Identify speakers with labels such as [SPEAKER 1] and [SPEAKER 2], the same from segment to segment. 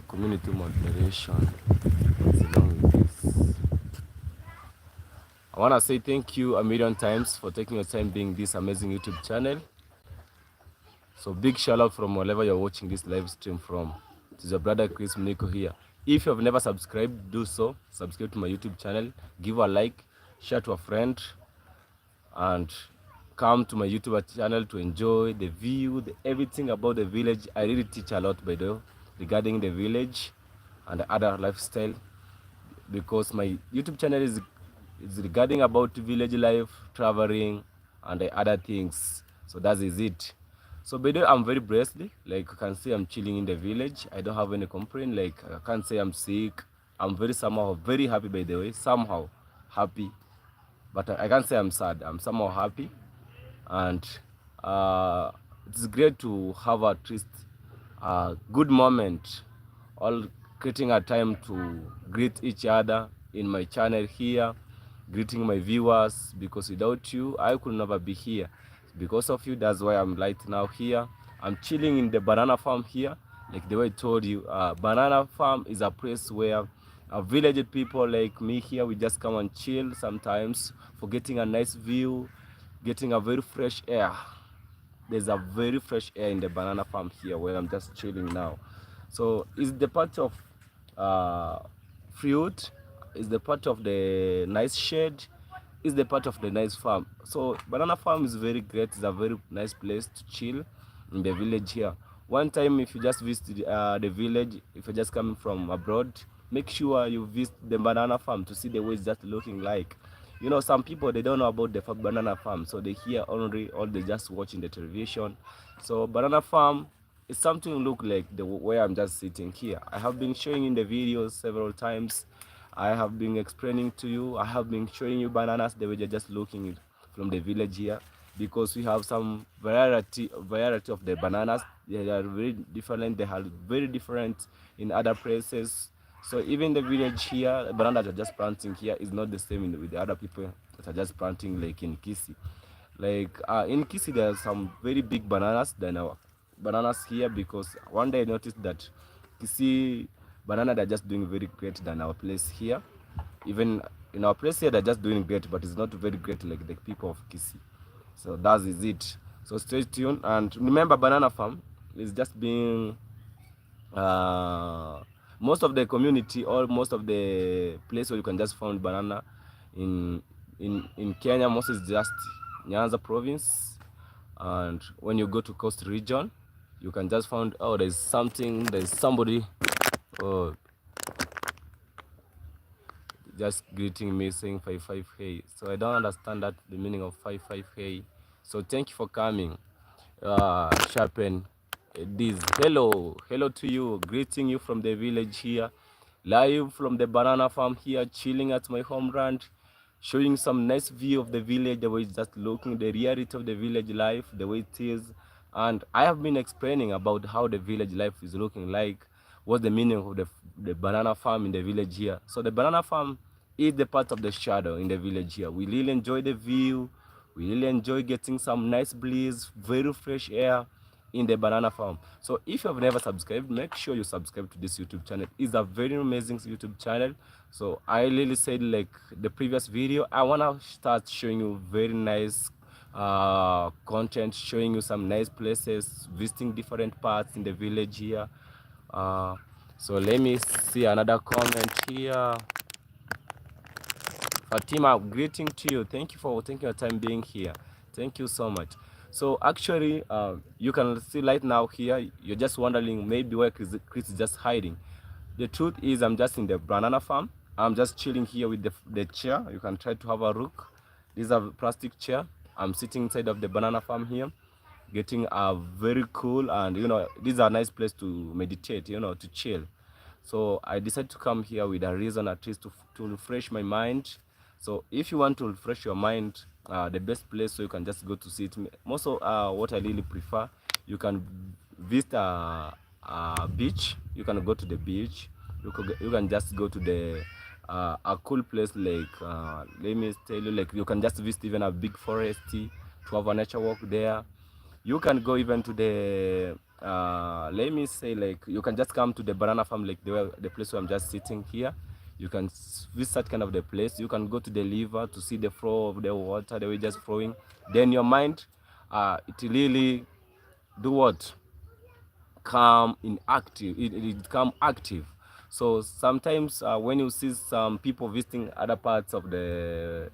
[SPEAKER 1] community moderation is along with this. I want to say thank you a million times for taking your time being this amazing YouTube channel. So big shout out from wherever you're watching this live stream from. It is your brother Chris Mniko here. If you have never subscribed, do so. Subscribe to my YouTube channel, give a like, share to a friend, and come to my YouTube channel to enjoy the view, everything about the village. I really teach a lot, by the way, regarding the village and other lifestyle, because my YouTube channel is regarding about village life, traveling, and the other things. So that is it. So by the way, I'm very blessed. Like you can see, I'm chilling in the village. I don't have any complaint. Like I can't say I'm sick. I'm very somehow very happy, by the way. Somehow happy, but I can't say I'm sad. I'm somehow happy, and it's great to have at least a good moment, all creating a time to greet each other in my channel here, greeting my viewers, because without you I could never be here. Because of you, that's why I'm right now here. I'm chilling in the banana farm here. Like the way I told you, banana farm is a place where village people like me here, we just come and chill sometimes for getting a nice view, getting a very fresh air. There's a very fresh air in the banana farm here where I'm just chilling now. So it's the part of uh, fruit, is the part of the nice shade, is the part of the nice farm. So banana farm is very great. It's a very nice place to chill in the village here. One time, if you just visit the village, if you're just coming from abroad, make sure you visit the banana farm to see the way it's just looking like. You know, some people, they don't know about the banana farm, so they hear only, or they just watching the television. So banana farm is something look like the way I'm just sitting here. I have been showing in the videos several times. I have been explaining to you. I have been showing you bananas the way you're just looking from the village here, because we have some variety of the bananas. They are very different. They are very different in other places. So even the village here, the banana that are just planting here is not the same with the other people that are just planting like in Kisi. Like in Kisi, there are some very big bananas than our bananas here, because one day I noticed that Kisi banana they're just doing very great than our place here. Even in our place here, they're just doing great, but it's not very great like the people of Kisi. So that is it. So stay tuned and remember, banana farm is just being uh, most of the community, or most of the place where you can just find banana in in Kenya. Most is just Nyanza province, and when you go to coast region, you can just find, oh, there's somebody, oh, just greeting me saying 55 hey. So I don't understand that the meaning of 55 hey. So thank you for coming. Sharpen this. Hello to you. Greeting you from the village here, live from the banana farm here, chilling at my home ranch, showing some nice view of the village, the way it's just looking, the reality of the village life, the way it is. And I have been explaining about how the village life is looking like, what's the meaning of the banana farm in the village here. So the banana farm is the part of the shadow in the village here. We really enjoy the view. We really enjoy getting some nice breeze, very fresh air in the banana farm. So if you have never subscribed, make sure you subscribe to this YouTube channel. It's a very amazing YouTube channel. So I really said, like the previous video, I want to start showing you very nice content, showing you some nice places, visiting different parts in the village here. uh, so let me see another comment here. Fatima, greeting to you. Thank you for taking your time being here. Thank you so much. So actually, you can see right now here, you're just wondering maybe where Chris is just hiding. The truth is, I'm just in the banana farm. I'm just chilling here with the chair. You can try to have a look. This is a plastic chair. I'm sitting inside of the banana farm here, getting a very cool, and you know, this is a nice place to meditate, you know, to chill. So I decided to come here with a reason, at least to refresh my mind. So if you want to refresh your mind, the best place so you can just go to sit. Most of what I really prefer, you can visit a beach. You can go to the beach. You can just go to the a cool place like let me tell you, like you can just visit even a big forest to have a nature walk there. You can go even to the let me say, like, you can just come to the banana farm, like the place where I'm just sitting here. You can visit kind of the place. You can go to the river to see the flow of the water, the way just flowing. Then your mind, it really do what? Come inactive. It become active. So sometimes when you see some people visiting other parts of the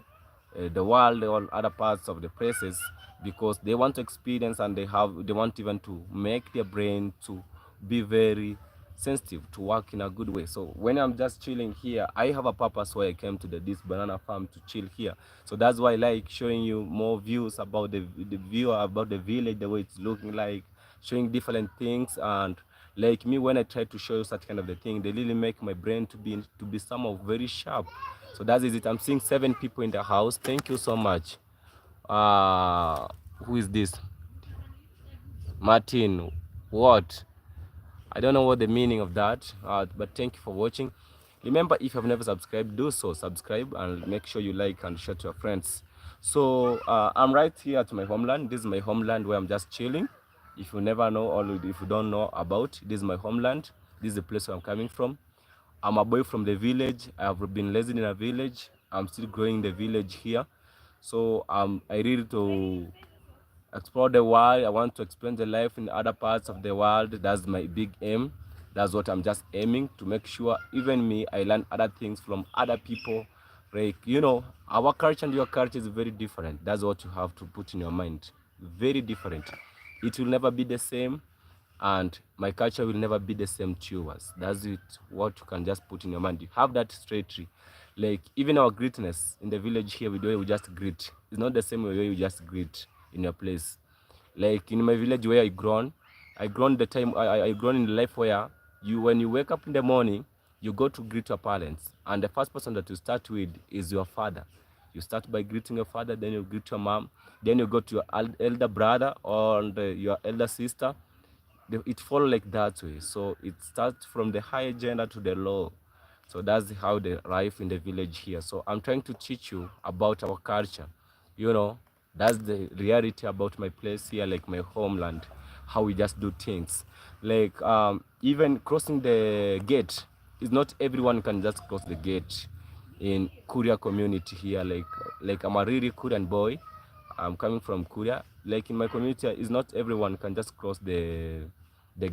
[SPEAKER 1] world or other parts of the places, because they want to experience and they want even to make their brain to be very sensitive to work in a good way. So when I'm just chilling here, I have a purpose why I came to this banana farm to chill here. So that's why I like showing you more views about the view about the village, the way it's looking like, showing different things. And like me, when I try to show you such kind of the thing, they really make my brain to be somehow very sharp. So that is it. I'm seeing 7 people in the house. Thank you so much. Who is this? Martin. What? I don't know what the meaning of that, but thank you for watching. Remember, if you have never subscribed, do so. Subscribe and make sure you like and share to your friends. So I'm right here at my homeland. This is my homeland where I'm just chilling. If you never know, or if you don't know about, this is my homeland. This is the place where I'm coming from. I'm a boy from the village. I have been raised in a village. I'm still growing the village here. So I really to explore the world. I want to experience the life in other parts of the world. That's my big aim. That's what I'm just aiming to make sure. Even me, I learn other things from other people. Like, you know, our culture and your culture is very different. That's what you have to put in your mind. Very different. It will never be the same, and my culture will never be the same to yours. That's it. What you can just put in your mind. You have that straightly. Like even our greatness in the village here, we just greet. It's not the same way you just greet in your place. Like in my village where I grown the time I grown in life where you, when you wake up in the morning, you go to greet your parents, and the first person that you start with is your father. You start by greeting your father, then you greet your mom, then you go to your elder brother or your elder sister. It follows like that way. So it starts from the higher gender to the low. So that's how the life in the village here. So I'm trying to teach you about our culture. You know, that's the reality about my place here, like my homeland, how we just do things. Like even crossing the gate, is not everyone can just cross the gate in Kuria community here. Like I'm a really Kurian boy. I'm coming from Kuria. Like in my community, is not everyone can just cross the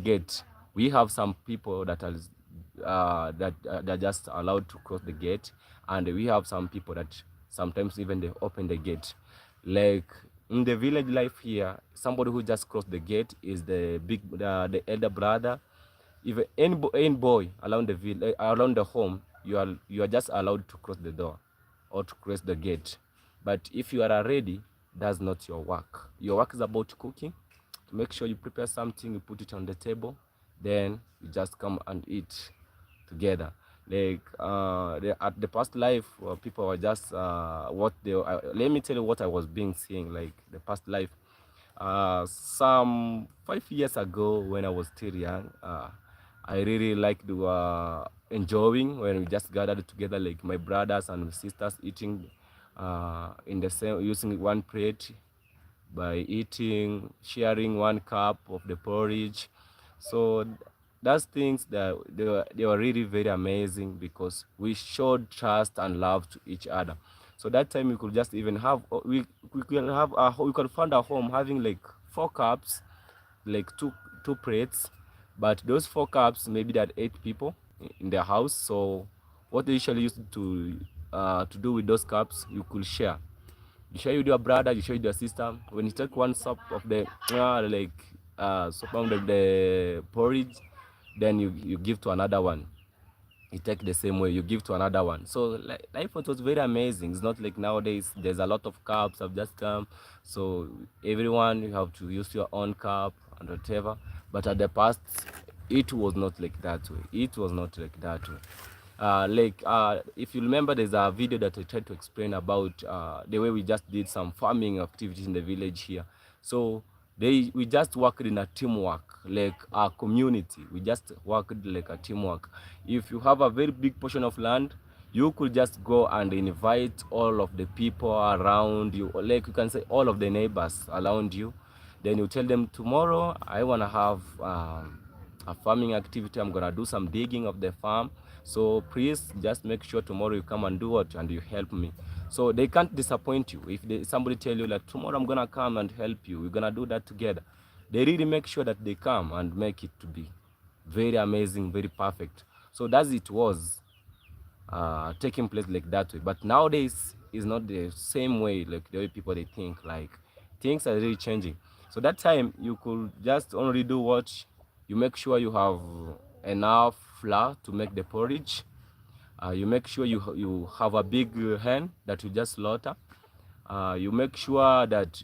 [SPEAKER 1] gate. We have some people that are that just allowed to cross the gate, and we have some people that sometimes even they open the gate. Like in the village life here, somebody who just crossed the gate is the elder brother. If any boy around the village, around the home, you are just allowed to cross the door or to cross the gate. But if you are already, that's not your work. Your work is about cooking, to make sure you prepare something, you put it on the table, then you just come and eat together. Like at the past life, people were just what they. Let me tell you what I was being seeing. Like the past life, some 5 years ago when I was still young, I really liked enjoying when we just gathered together, like my brothers and sisters eating in the same, using one plate, by eating, sharing one cup of the porridge. So that's things that they were really very amazing, because we showed trust and love to each other. So that time we could just even have we can have we could find a home having like 4 cups, like two plates, but those 4 cups maybe there are 8 people in their house. So what they usually used to do with those cups, you could share. You share with your brother, you share with your sister. When you take one sup of the sup of the porridge, then you give to another one. You take the same way, you give to another one. So like, life was very amazing. It's not like nowadays there's a lot of cups have just come, so everyone you have to use your own cup and whatever. But at the past, it was not like that way. It was not like that way. If you remember, there's a video that I tried to explain about the way we just did some farming activities in the village here. So we just worked in a teamwork, like a community. We just worked like a teamwork. If you have a very big portion of land, you could just go and invite all of the people around you, or like you can say all of the neighbors around you. Then you tell them, tomorrow I want to have a farming activity. I'm gonna do some digging of the farm, so please just make sure tomorrow you come and do it and you help me. So they can't disappoint you. If somebody tell you like, tomorrow I'm gonna come and help you, we're gonna do that together, they really make sure that they come and make it to be very amazing, very perfect. So that's it was taking place like that way. But nowadays is not the same way, like the way people they think. Like things are really changing. So that time you could just only do what you make sure you have enough flour to make the porridge. You make sure you have a big hen that you just slaughter. You make sure that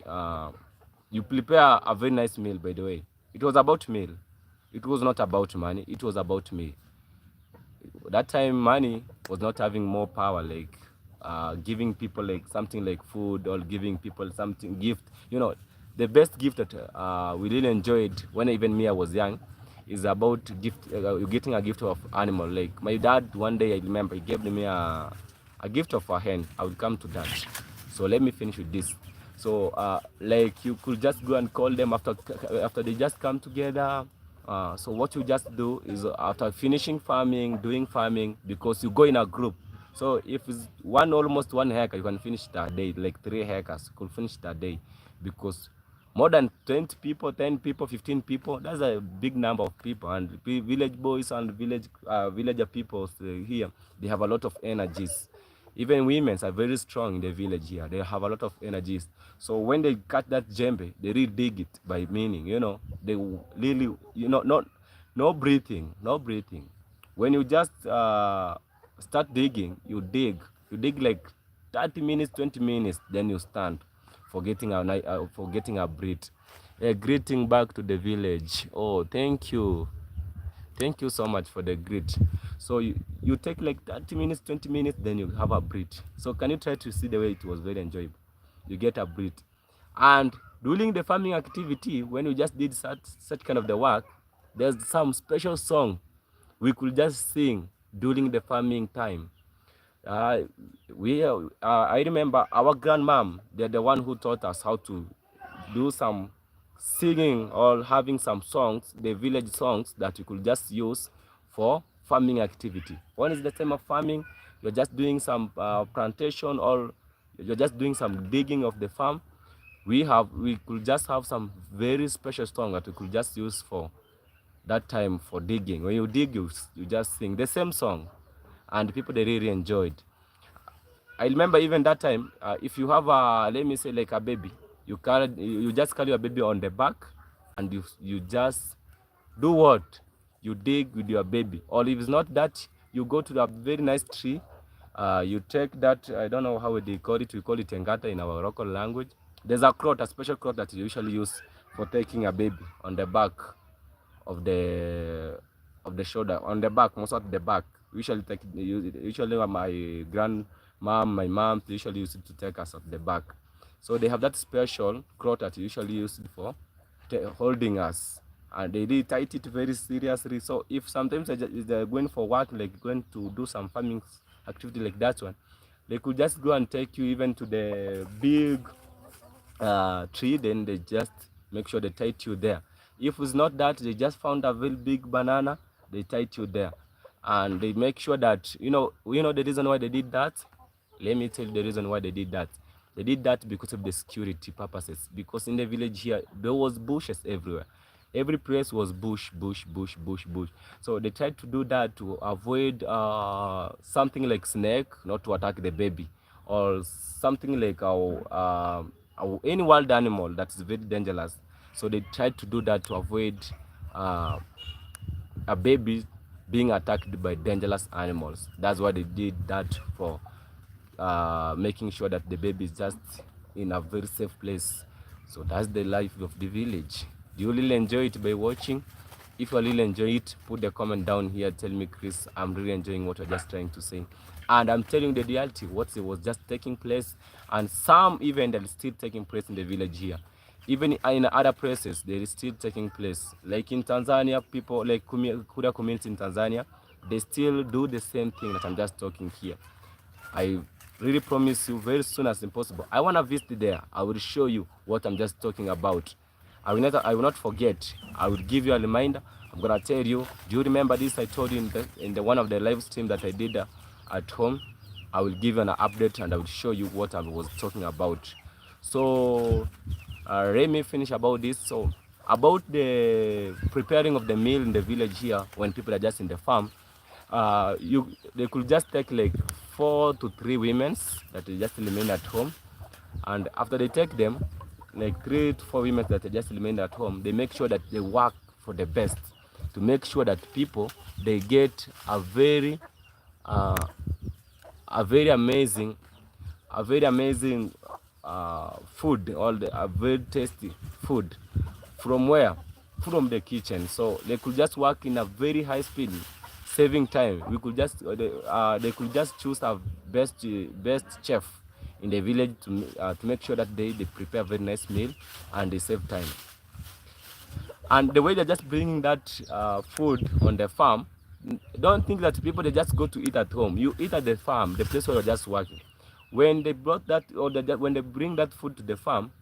[SPEAKER 1] you prepare a very nice meal. By the way, it was about meal. It was not about money. It was about meal. That time money was not having more power, like giving people like something like food or giving people something gift. You know, the best gift that we really enjoyed when even me I was young is about getting a gift of animal. Like my dad one day, I remember he gave me a gift of a hen. I will come to that. So let me finish with this. So like you could just go and call them after they just come together. So what you just do is after finishing farming, doing farming, because you go in a group. So if it's almost 1 acre, you can finish that day, like 3 acres, you could finish that day, because more than 20 people, 10 people, 15 people, that's a big number of people. And village boys and villager people here, they have a lot of energies. Even women are very strong in the village here. They have a lot of energies. So when they cut that djembe, they really dig it by meaning, you know. They really, you know, no breathing, no breathing. When you just start digging, you dig like 30 minutes, 20 minutes, then you stand for getting a breath. A greeting back to the village. Oh, thank you. Thank you so much for the greet. So you take like 30 minutes, 20 minutes, then you have a breath. So can you try to see the way it was very enjoyable? You get a breath. And during the farming activity, when you just did such kind of the work, there's some special song we could just sing during the farming time. Uh, I remember our grandmom, they're the one who taught us how to do some singing or having some songs, the village songs that you could just use for farming activity. When is the time of farming, you're just doing some plantation or you're just doing some digging of the farm. We could just have some very special song that we could just use for that time for digging. When you dig, you just sing the same song, and people they really enjoyed. I remember even that time, if you have a, let me say like a baby, you just carry your baby on the back, and you just do what? You dig with your baby. Or if it's not that, you go to a very nice tree, you take that, I don't know how they call it, we call it engata in our local language. There's a cloth, a special cloth that you usually use for taking a baby on the back of the shoulder, on the back, most of the back. Usually my grandmom, my mom usually used to take us at the back. So they have that special cloth that you usually use for holding us, and they really tight it very seriously. So if sometimes they're going for work, like going to do some farming activity like that one, they could just go and take you even to the big tree, then they just make sure they tight you there. If it's not that, they just found a very big banana, they tight you there, and they make sure that you know the reason why they did that. Let me tell you the reason why they did that. They did that because of the security purposes. Because in the village here, there was bushes everywhere. Every place was bush, bush, bush, bush, bush. So they tried to do that to avoid something like snake not to attack the baby, or something like any wild animal that is very dangerous. So they tried to do that to avoid uh, a baby being attacked by dangerous animals. That's why they did that for making sure that the baby is just in a very safe place. So that's the life of the village. Do you really enjoy it by watching? If you really enjoy it, put the comment down here. Tell me, Chris, I'm really enjoying what you're just trying to say. And I'm telling the reality, what was just taking place, and some even that is still taking place in the village here. Even in other places, they is still taking place. Like in Tanzania, people like Kuria community in Tanzania, they still do the same thing that I'm just talking here. I really promise you very soon as possible, I want to visit there. I will show you what I'm just talking about. I will not forget. I will give you a reminder. I'm gonna tell you, do you remember this? I told you in the one of the live stream that I did at home. I will give you an update and I will show you what I was talking about. So let me finish about this. So about the preparing of the meal in the village here, when people are just in the farm, they could just take like 4 to 3 women that just remain at home, and after they take them, like 3 to 4 women that just remain at home, they make sure that they work for the best to make sure that people they get uh, a very amazing food, a very tasty food. From where? From the kitchen. So they could just work in a very high speed, saving time. We could just they could just choose a best chef in the village to make sure that they prepare a very nice meal and they save time. And the way they're just bringing that food on the farm, don't think that people they just go to eat at home. You eat at the farm, the place where you're just working. When they brought that, or when they bring that food to the farm,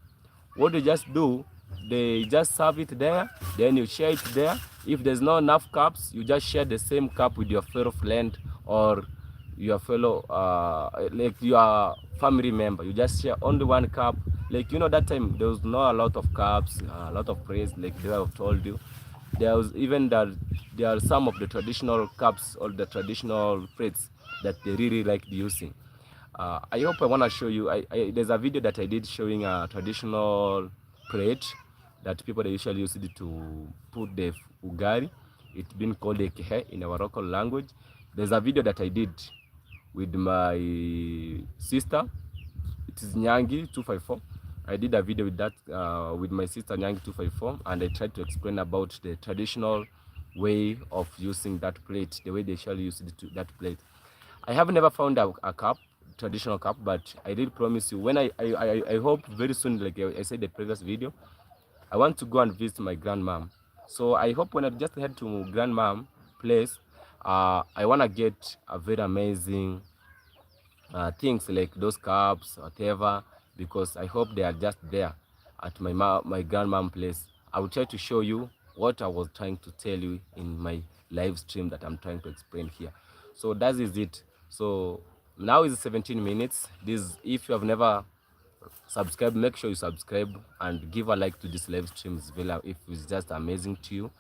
[SPEAKER 1] what they just do, they just serve it there, then you share it there. If there's not enough cups, you just share the same cup with your fellow friend or your fellow like your family member. You just share only one cup. Like, you know, that time there was not a lot of cups, a lot of praise, like they have told you. There was even that there are some of the traditional cups or the traditional plates that they really like using. I hope I want to show you. There's a video that I did showing a traditional plate that people they usually use it to put the ugari. It's been called a kehe in our local language. There's a video that I did with my sister. It is Nyangi 254. I did a video with that with my sister Nyangi 254, and I tried to explain about the traditional way of using that plate, the way they usually use it to that plate. I have never found a cup, traditional cup, but I did promise you when I hope very soon, like I said in the previous video, I want to go and visit my grandmom. So I hope when I just head to grandmom place, I want to get a very amazing things like those cups, whatever, because I hope they are just there at my grandmom place. I will try to show you what I was trying to tell you in my live stream that I'm trying to explain here. So that is it. So now is 17 minutes. This, if you have never subscribed, make sure you subscribe and give a like to this live stream if it's just amazing to you.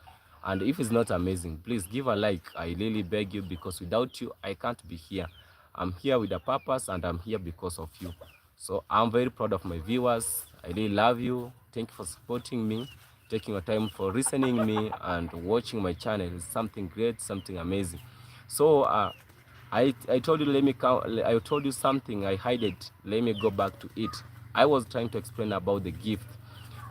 [SPEAKER 1] And if it's not amazing, please give a like. I really beg you, because without you I can't be here. I'm here with a purpose and I'm here because of you. So I'm very proud of my viewers. I really love you. Thank you for supporting me, taking your time for listening me and watching my channel. It's something great, something amazing. So I told you, I told you something, I hide it. Let me go back to it. I was trying to explain about the gift.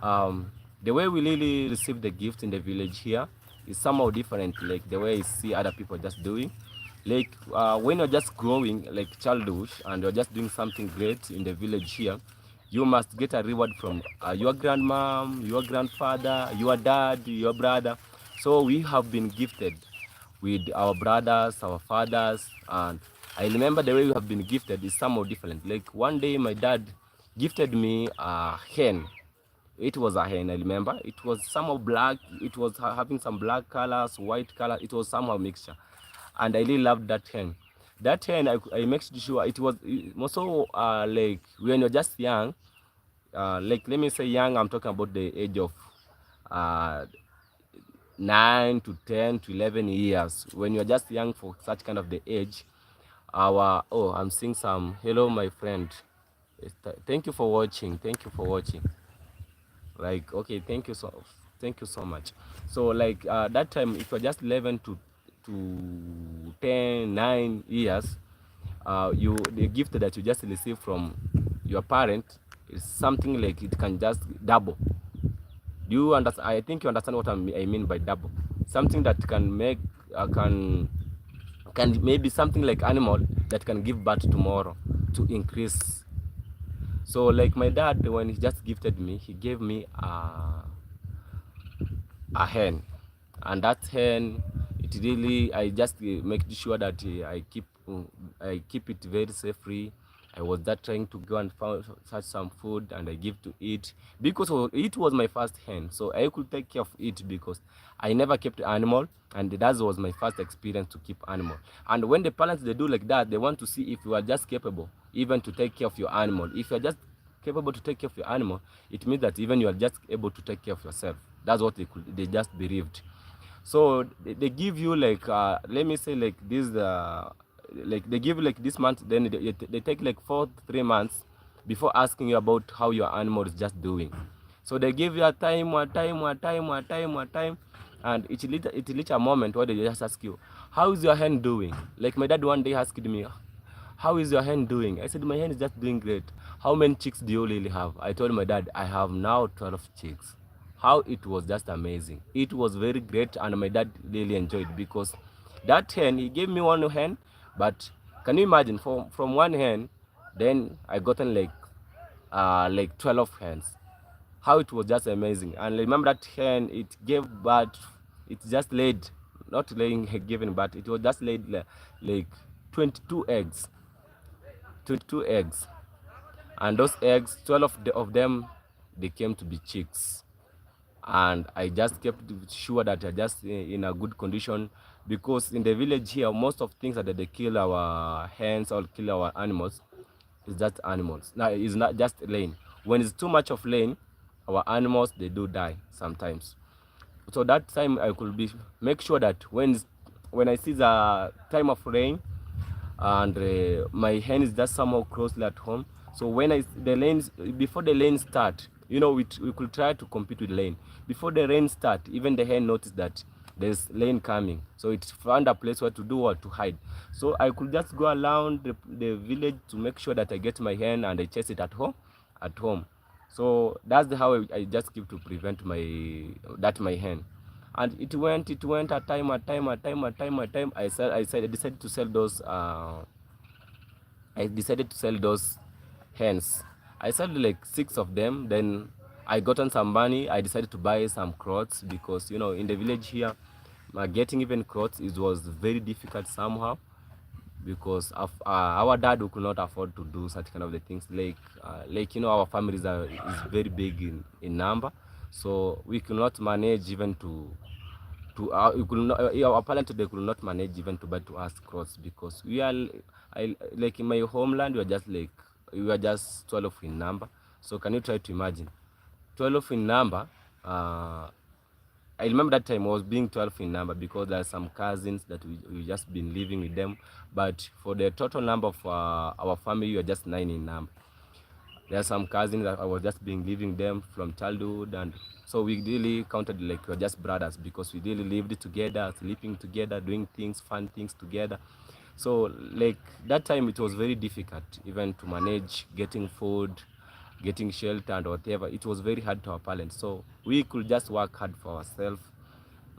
[SPEAKER 1] The way we really receive the gift in the village here is somehow different, like the way I see other people just doing. Like when you're just growing like childhood and you're just doing something great in the village here, you must get a reward from your grandmom, your grandfather, your dad, your brother. So we have been gifted with our brothers, our fathers, and I remember the way we have been gifted is somehow different. Like one day my dad gifted me a hen. It was a hen, I remember. It was somehow black. It was having some black colors, white color. It was somehow mixture. And I really loved that hen. That hen, I make sure it was also like when you're just young, like let me say young, I'm talking about the age of uh, 9 to 10 to 11 years. When you're just young for such kind of the age, oh, I'm seeing some, hello, my friend. Thank you for watching. Thank you for watching. Like, okay, thank you so much. So like that time, if you're just 11 to 10, 9 years, the gift that you just receive from your parent is something like it can just double. Do you understand? I think you understand what I mean by double. Something that can make can maybe something like animal that can give birth tomorrow to increase. So like my dad, when he just gifted me, he gave me a hen, and that hen, it really, I just make sure that I keep it very safely. I was just trying to go and find such some food and I give to it because it was my first hen, so I could take care of it because I never kept animal, and that was my first experience to keep animal. And when the parents they do like that, they want to see if you are just capable even to take care of your animal. If you are just capable to take care of your animal, it means that even you are just able to take care of yourself. That's what they just believed. So they give you like let me say like this like they give you like this month, then they take like 3 months before asking you about how your animal is just doing. So they give you a time, and it reach a moment where they just ask you, how is your hen doing? Like my dad one day asked me, how is your hen doing? I said, my hen is just doing great. How many chicks do you really have? I told my dad, I have now 12 chicks. How it was just amazing. It was very great, and my dad really enjoyed because that hen, he gave me one hen, but can you imagine from one hen, then I gotten like 12 hens. How it was just amazing. And remember that hen, it gave birth, it just laid, not laying giving, but it was just laid like 22 eggs. 22 eggs, and those eggs, 12 of them, they came to be chicks. And I just kept sure that I just in a good condition, because in the village here, most of things that they kill our hens or kill our animals is just animals. Now it's not just laying. When it's too much of laying, our animals they do die sometimes. So that time I could be make sure that when I see the time of rain, and my hen is just somehow closely at home. So when the lanes, before the lane start, we could try to compete with lane. Before the rain start, even the hen noticed that there's lane coming, so it found a place where to do or to hide. So I could just go around the village to make sure that I get my hen and I chase it at home. So that's how I just keep to prevent my hen. And it went a time. I decided to sell those hens. I sold like 6 of them. Then I got on some money. I decided to buy some clothes because in the village here, getting even clothes was very difficult somehow, because of our dad who could not afford to do such kind of the things, like our families is very big in number, so we could not manage even we could not, our parents they could not manage even to buy to us clothes, because like in my homeland we were just 12 in number. So can you try to imagine 12 in number? I remember that time I was being 12 in number because there are some cousins that we just been living with them. But for the total number of our family, we are just 9 in number. There are some cousins that I was just being living with them from childhood, and so we really counted like we were just brothers because we really lived together, sleeping together, doing things, fun things together. So like that time it was very difficult even to manage getting food, getting shelter and whatever. It was very hard to our parents, so we could just work hard for ourselves,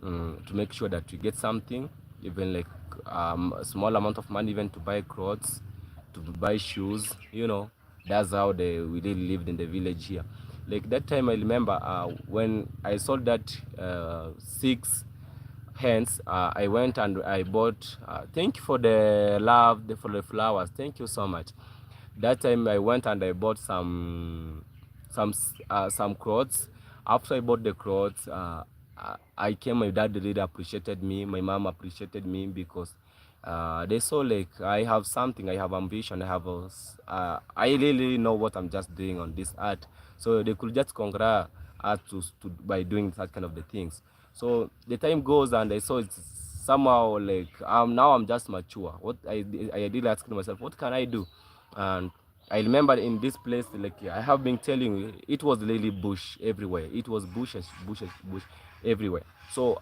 [SPEAKER 1] to make sure that we get something, even like a small amount of money, even to buy clothes, to buy shoes. That's how we really lived in the village here. Like that time I remember when I sold that 6 hens, I went and I bought, thank you for the love, for the flowers, thank you so much. That time I went and I bought some clothes. After I bought the clothes, I came. My dad really appreciated me. My mom appreciated me because they saw like I have something. I have ambition. I really know what I'm just doing on this art. So they could just congratulate us by doing that kind of the things. So the time goes and I saw it's somehow like now I'm just mature. I did ask myself, what can I do? And I remember in this place, like I have been telling you, it was really bush everywhere. It was bush everywhere. So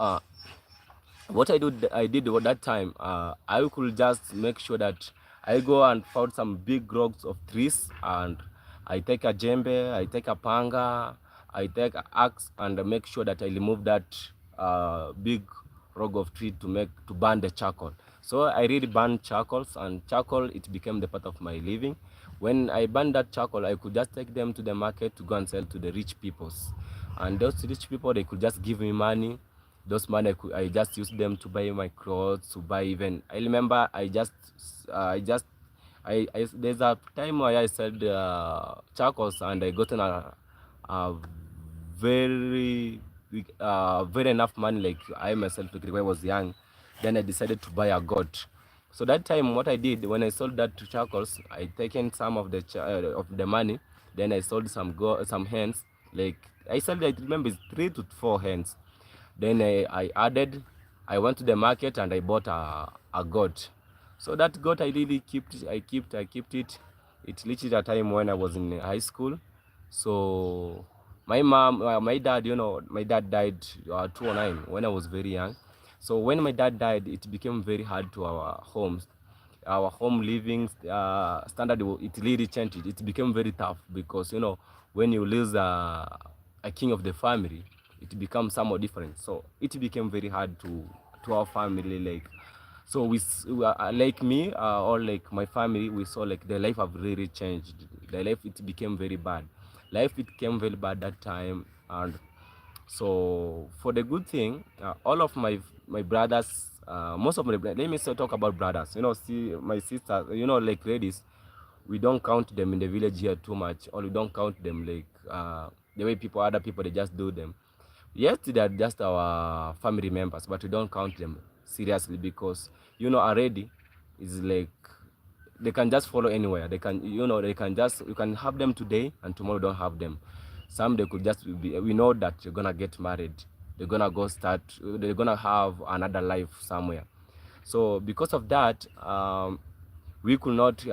[SPEAKER 1] what I did at that time, I could just make sure that I go and found some big rocks of trees, and I take a djembe, I take a panga, I take an axe, and make sure that I remove that big log of tree to burn the charcoal. So I really burned charcoals, and charcoal it became the part of my living. When I burned that charcoal, I could just take them to the market to go and sell to the rich peoples, and those rich people they could just give me money. Those money I just used them to buy my clothes, to buy even. I remember I just There's a time where I sold charcoals and I gotten a very very enough money, like I myself, like, when I was young. Then I decided to buy a goat. So that time, what I did when I sold that to charcoals, I taken some of the money. Then I sold some hens. Like I sold, I remember it's 3 to 4 hens. Then I went to the market and I bought a goat. So that goat I really I kept it. It reached a time when I was in high school. So my dad, my dad died 2009 when I was very young. So when my dad died, it became very hard to our home living standard. It really changed. It became very tough because when you lose a king of the family, it becomes somewhat different. So it became very hard to our family, like. So like me, or like my family, we saw like the life have really changed. The life, it became very bad. Life, it became very bad that time. And so for the good thing, all of my brothers, most of let me still talk about brothers. See my sisters, like ladies, we don't count them in the village here too much, or we don't count them like the way other people, they just do them. Yes, they are just our family members, but we don't count them seriously because already is like they can just follow anywhere. They can, they can just, you can have them today and tomorrow don't have them. Some, they could just be, we know that they're gonna get married, they're gonna they're gonna have another life somewhere. So because of that, we could not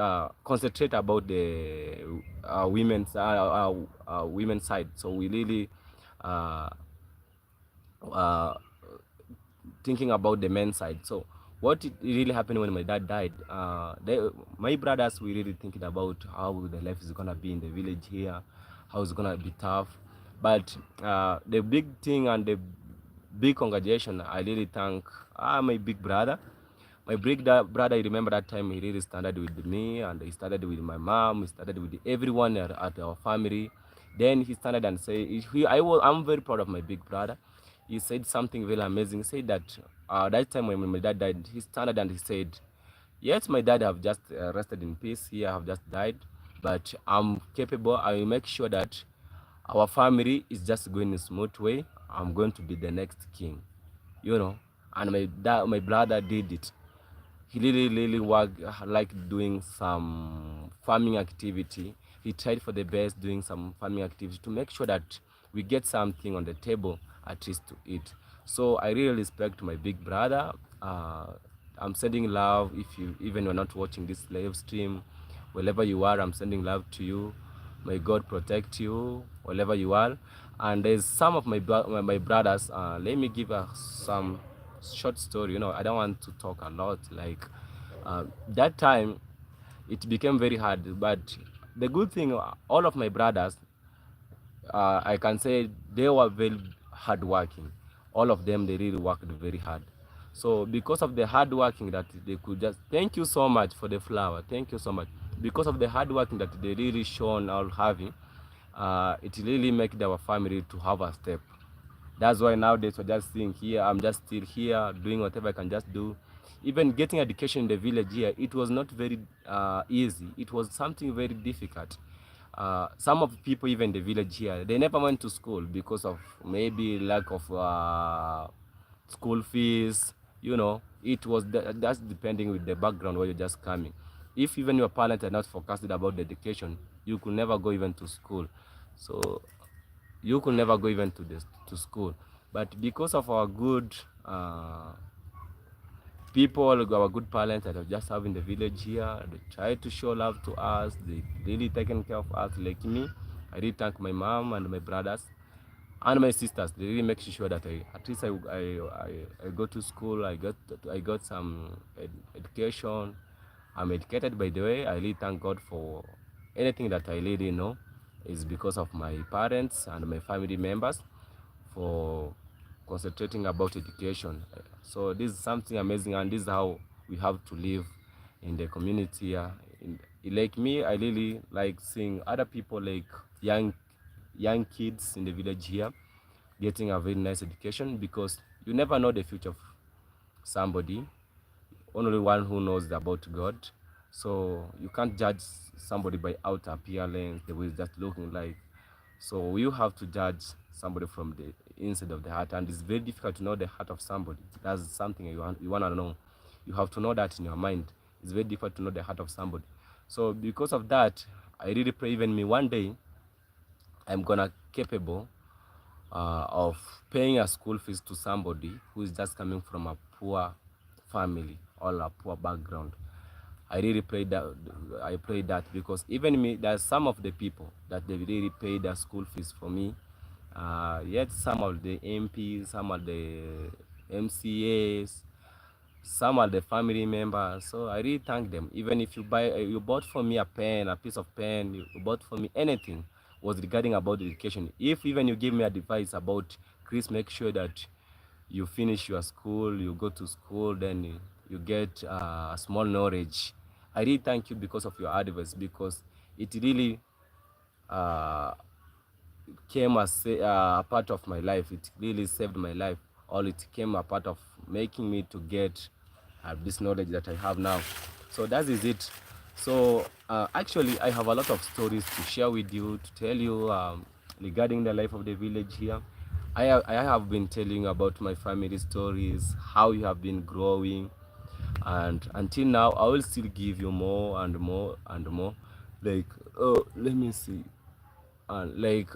[SPEAKER 1] concentrate about the women's side. So we really uh, uh, thinking about the men's side. So what really happened when my dad died, my brothers were really thinking about how the life is gonna be in the village here, how it's gonna be tough. But the big thing and the big congratulation, I really thank my big brother. My big brother, I remember that time he really started with me, and he started with my mom, he started with everyone at our family. Then he started and say, I'm very proud of my big brother. He said something very amazing. He said that that time when my dad died, he started and he said, yes, my dad have just rested in peace. He have just died, but I'm capable. I will make sure that our family is just going in a smooth way. I'm going to be the next king, And my brother did it. He really worked, like doing some farming activity. He tried for the best doing some farming activity to make sure that we get something on the table at least to eat. So I really respect my big brother. I'm sending love. If you even you're not watching this live stream, wherever you are, I'm sending love to you. May God protect you wherever you are. And there's some of my brothers. Let me give some short story. I don't want to talk a lot. Like that time, it became very hard. But the good thing, all of my brothers, I can say they were very hardworking. All of them, they really worked very hard. So because of the hard working that they could just, thank you so much for the flower. Thank you so much. Because of the hard working that they really shown all having, it really made our family to have a step. That's why nowadays we're just sitting here. I'm just still here doing whatever I can just do. Even getting education in the village here, it was not very easy. It was something very difficult. Some of the people even in the village here, they never went to school because of maybe lack of school fees. It was that's depending with the background where you're just coming. If even your parents are not focused about the education, you could never go even to school. So you could never go even to school. But because of our good people, our good parents that are just having the village here, they try to show love to us. They really taken care of us. Like me, I really thank my mom and my brothers and my sisters. They really make sure that at least I go to school. I got some education. I'm educated, by the way. I really thank God for anything that I really know is because of my parents and my family members for concentrating about education. So this is something amazing, and this is how we have to live in the community here. Like me, I really like seeing other people, like young kids in the village here getting a very nice education, because you never know the future of somebody. Only one who knows about God. So you can't judge somebody by outer appearance, the way it's just looking like. So you have to judge somebody from the inside of the heart, and it's very difficult to know the heart of somebody. That's something you want to know. You have to know that in your mind. It's very difficult to know the heart of somebody. So because of that, I really pray even me one day I'm gonna capable of paying a school fees to somebody who is just coming from a poor family or a poor background. I really pray that I pray that because even me, there's some of the people that they really pay their school fees for me. Yet some of the MPs, some of the MCAs, some are the family members. So I really thank them. Even if you bought for me a pen, a piece of pen, you bought for me anything was regarding about education. If even you give me advice about Chris, make sure that you finish your school, you go to school, then you get a small knowledge. I really thank you because of your advice, because it really uh, came as a part of my life. It really saved my life, or it came a part of making me to get this knowledge that I have now. So that is it. So actually, I have a lot of stories to share with you, to tell you regarding the life of the village here. I have been telling you about my family stories, how you have been growing, and until now, I will still give you more and more and more. Like, oh, let me see. Like,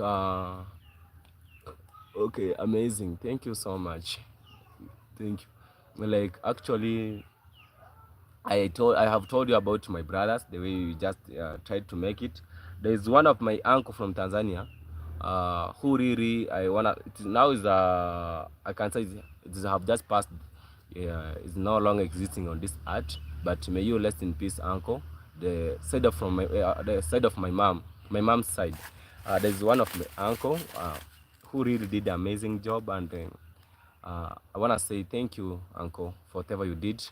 [SPEAKER 1] okay, amazing. Thank you so much. Thank you. Like, actually, I have told you about my brothers, the way we just tried to make it. There is one of my uncle from Tanzania, who really I wanna. It is now is I can say it is have just passed. Yeah, is no longer existing on this earth. But may you rest in peace, uncle. The side of my mom's side. There is one of my uncle who really did an amazing job, and I wanna say thank you, uncle, for whatever you did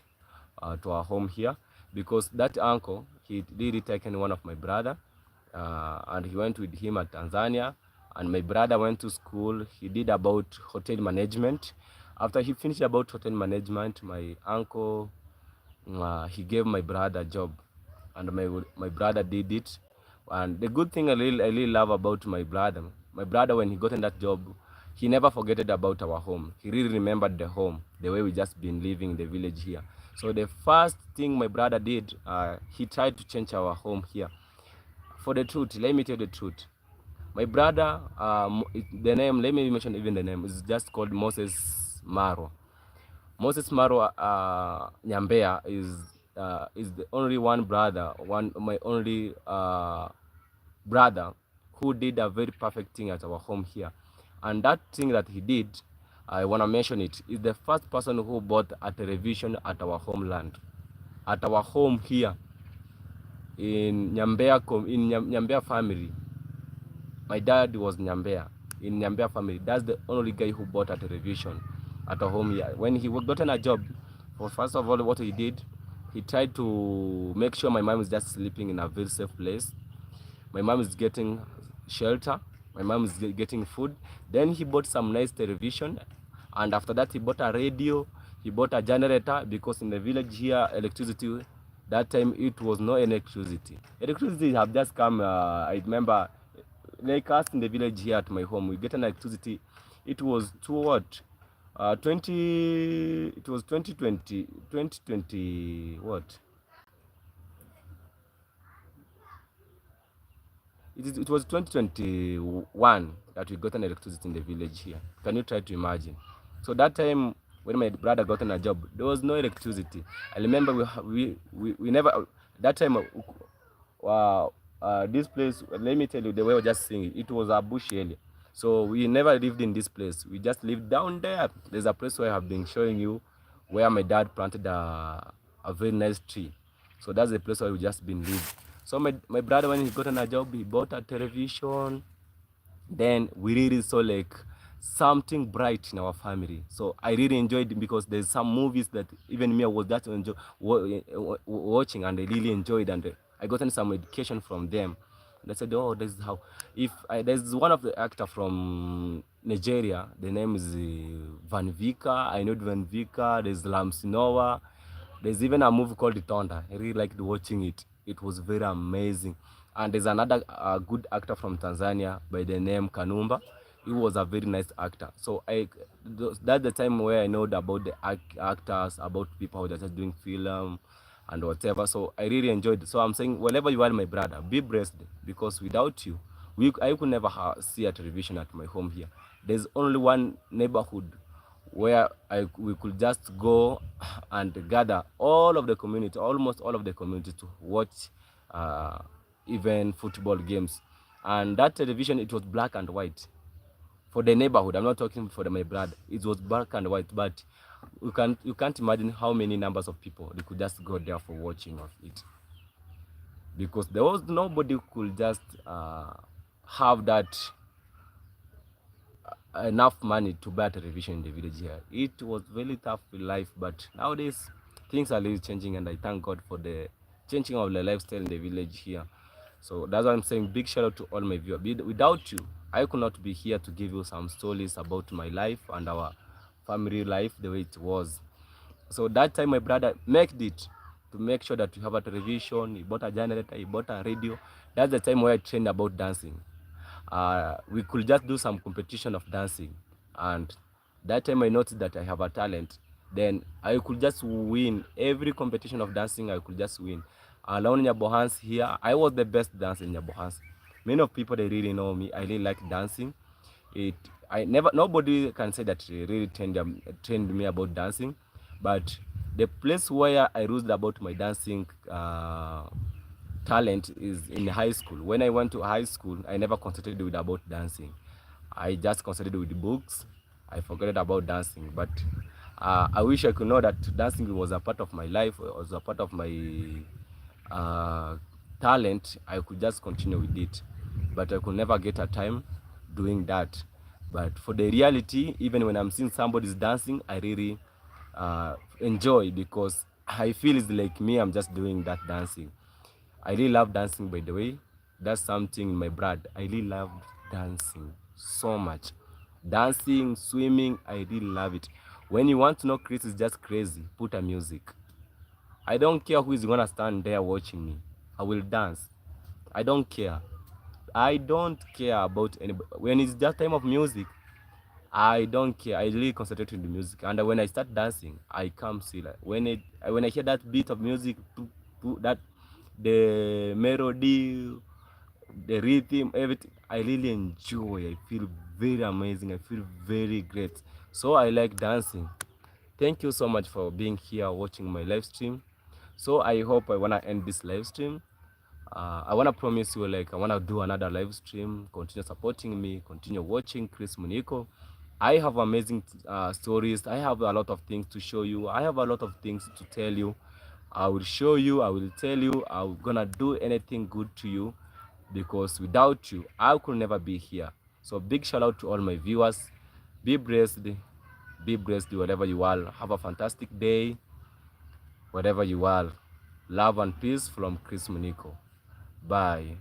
[SPEAKER 1] to our home here, because that uncle, he really taken one of my brother, and he went with him at Tanzania, and my brother went to school. He did about hotel management. After he finished about hotel management, my uncle, he gave my brother a job, and my brother did it. And the good thing I really love about my brother, when he got in that job, he never forgetted about our home. He really remembered the home, the way we just been living in the village here. So the first thing my brother did, he tried to change our home here. For the truth, let me tell the truth. My brother, the name, let me mention even the name, is just called Moses Maro. Moses Maro Nyambea is the only one brother, my only brother who did a very perfect thing at our home here. And that thing that he did, I want to mention it, is the first person who bought a television at our homeland, at our home here in Nyambea, Nyambea family. My dad was Nyambea, in Nyambea family. That's the only guy who bought a television at a home here. When he gotten a job, first of all, what he did, he tried to make sure my mom is just sleeping in a very safe place. My mom is getting shelter. My mom is getting food. Then he bought some nice television. And after that, he bought a radio. He bought a generator, because in the village here, electricity, that time it was no electricity. Electricity have just come, I remember, like us in the village here at my home, we get an electricity. It was to what? 2020, what? It was 2021 that we got an electricity in the village here. Can you try to imagine? So that time when my brother got a job, there was no electricity. I remember we never, that time, this place, let me tell you, the way I was just saying it was a bush area. So we never lived in this place. We just lived down there. There's a place where I have been showing you, where my dad planted a very nice tree. So that's the place where we just been living. So my brother, when he got on a job, he bought a television. Then we really saw like something bright in our family. So I really enjoyed it, because there's some movies that even me I was just watching, and I really enjoyed, and I gotten some education from them. And I said, oh, this is how. If there's one of the actor from Nigeria, the name is Van Vika. I know Van Vika. There's Lamsinoa. There's even a movie called Tonda. I really liked watching it. It was very amazing. And there's another good actor from Tanzania by the name Kanumba. He was a very nice actor. So that's the time where I know about the actors, about people who are just doing film and whatever. So I really enjoyed it. So I'm saying, wherever you are, my brother, be blessed, because without you, I could never see a television at my home here. There's only one neighborhood where we could just go and gather all of the community, almost all of the community, to watch uh, even football games. And that television, it was black and white for the neighborhood. I'm not talking for my brother. It was black and white, but you can't imagine how many numbers of people they could just go there for watching of it, because there was nobody who could just have that enough money to buy a television in the village here. It was very tough in life, but nowadays things are really changing, and I thank God for the changing of the lifestyle in the village here. So that's why I'm saying big shout out to all my viewers. Without you, I could not be here to give you some stories about my life and our family life the way it was. So that time my brother made it to make sure that we have a television. He bought a generator, he bought a radio. That's the time where I trained about dancing. We could just do some competition of dancing, and that time I noticed that I have a talent. Then I could just win every competition of dancing. I could just win. Alone in Nyabohans here, I was the best dancer in Nyabohans. Many of people, they really know me. I really like dancing. Nobody can say that they really trained me about dancing, but the place where I used about my dancing talent is in high school. When I went to high school, I never concentrated with about dancing. I just concentrated with the books. I forgot about dancing. But I wish I could know that dancing was a part of my life, was a part of my talent. I could just continue with it. But I could never get a time doing that. But for the reality, even when I'm seeing somebody's dancing, I really enjoy, because I feel it's like me, I'm just doing that dancing. I really love dancing, by the way. That's something in my blood. I really love dancing so much. Dancing, swimming, I really love it. When you want to know Chris is just crazy, put a music. I don't care who is gonna stand there watching me. I will dance. I don't care. I don't care about anybody. When it's that time of music, I don't care. I really concentrate on the music, and when I start dancing, I come see, like when I hear that beat of music, that the melody, the rhythm, everything, I really enjoy. I feel very amazing. I feel very great. So I like dancing. Thank you so much for being here watching my live stream. So I hope I wanna end this live stream. I wanna promise you, like, I wanna do another live stream. Continue supporting me. Continue watching Chris Muniko. I have amazing stories. I have a lot of things to show you. I have a lot of things to tell you. I will show you. I will tell you. I'm gonna do anything good to you, because without you, I could never be here. So big shout out to all my viewers. Be blessed. Be blessed wherever you are. Have a fantastic day wherever you are. Love and peace from Chris Muniko. Bye.